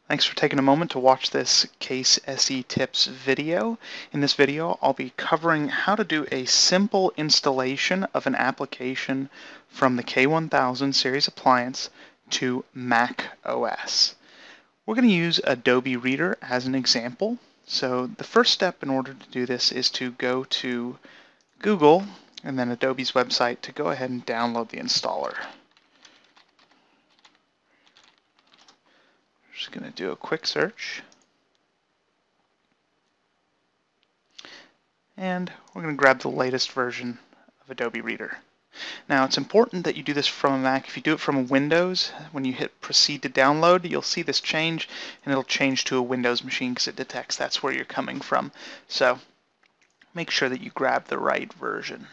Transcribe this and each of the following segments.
Thanks for taking a moment to watch this Case SE Tips video. In this video, I'll be covering how to do a simple installation of an application from the K1000 series appliance to Mac OS. We're going to use Adobe Reader as an example. So the first step in order to do this is to go to Google and then Adobe's website to go ahead and download the installer. Just going to do a quick search. And we're going to grab the latest version of Adobe Reader. Now it's important that you do this from a Mac. If you do it from a Windows, when you hit proceed to download, you'll see this change and it'll change to a Windows machine because it detects that's where you're coming from. So make sure that you grab the right version.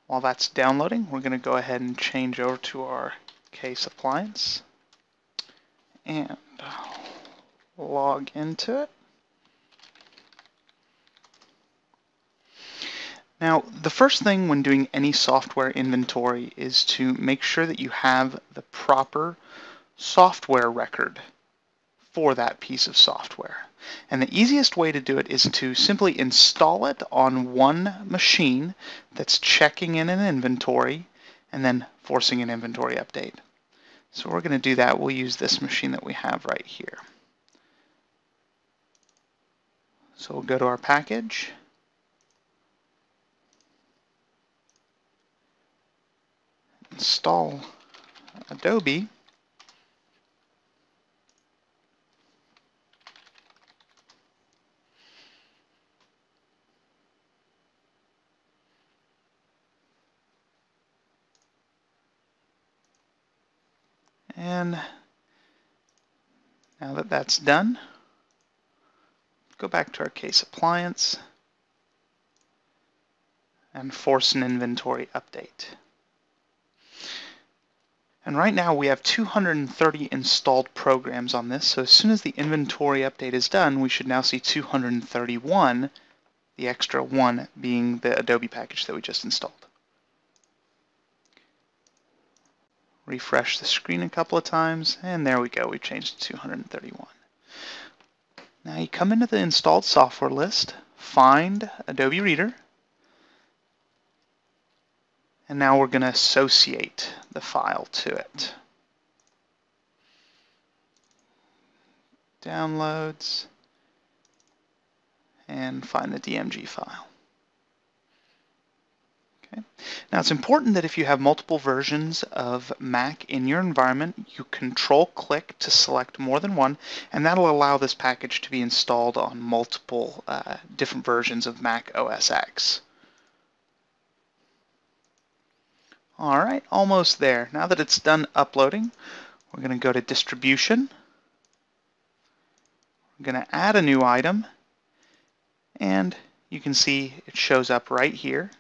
While that's downloading, we're going to go ahead and change over to our Case appliance and log into it. Now, the first thing when doing any software inventory is to make sure that you have the proper software record for that piece of software. And the easiest way to do it is to simply install it on one machine that's checking in an inventory and then forcing an inventory update. So we're going to do that. We'll use this machine that we have right here. So we'll go to our package. Install Adobe. And now that that's done, go back to our Case appliance and force an inventory update. And right now we have 230 installed programs on this, so as soon as the inventory update is done, we should now see 231, the extra one being the Adobe package that we just installed. Refresh the screen a couple of times, and there we go, we've changed to 231. Now you come into the installed software list, find Adobe Reader, and now we're going to associate the file to it. Downloads, and find the DMG file. Okay. Now it's important that if you have multiple versions of Mac in your environment, you control-click to select more than one, and that'll allow this package to be installed on multiple different versions of Mac OS X. Alright, almost there. Now that it's done uploading, we're going to go to Distribution. We're going to add a new item, and you can see it shows up right here.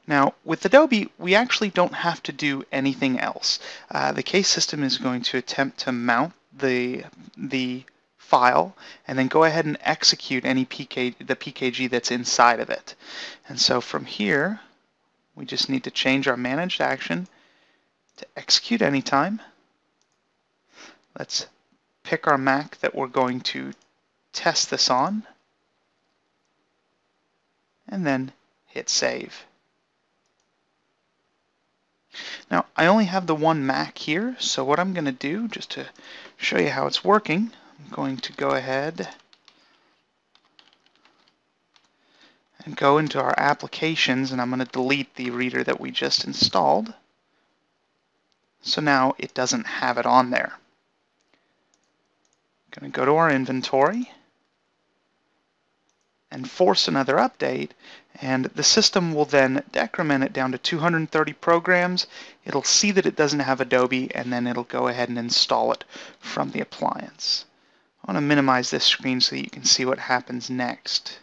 Now, with Adobe, we actually don't have to do anything else. The Case system is going to attempt to mount the file and then go ahead and execute any the PKG that's inside of it. And so from here, we just need to change our managed action to execute anytime. Let's pick our Mac that we're going to test this on, and then hit save. Now, I only have the one Mac here, so what I'm going to do, just to show you how it's working, I'm going to go ahead and go into our applications, and I'm going to delete the reader that we just installed. So now it doesn't have it on there. I'm going to go to our inventory and force another update, and the system will then decrement it down to 230 programs. It'll see that it doesn't have Adobe, and then it'll go ahead and install it from the appliance. I want to minimize this screen so that you can see what happens next.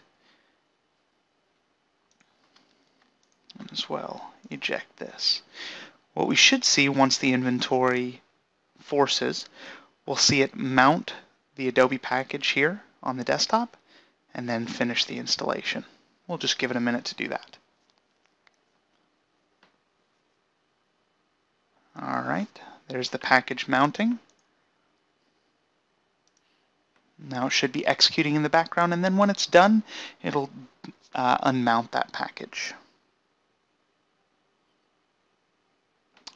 And as well, eject this. What we should see once the inventory forces, we'll see it mount the Adobe package here on the desktop, and then finish the installation. We'll just give it a minute to do that. right, there's the package mounting. Now it should be executing in the background, and then when it's done, it'll unmount that package.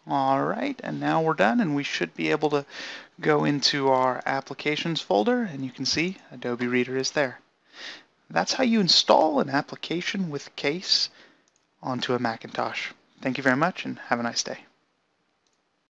All right, and now we're done, and we should be able to go into our applications folder, and you can see Adobe Reader is there. That's how you install an application with Case onto a Macintosh. Thank you very much, and have a nice day.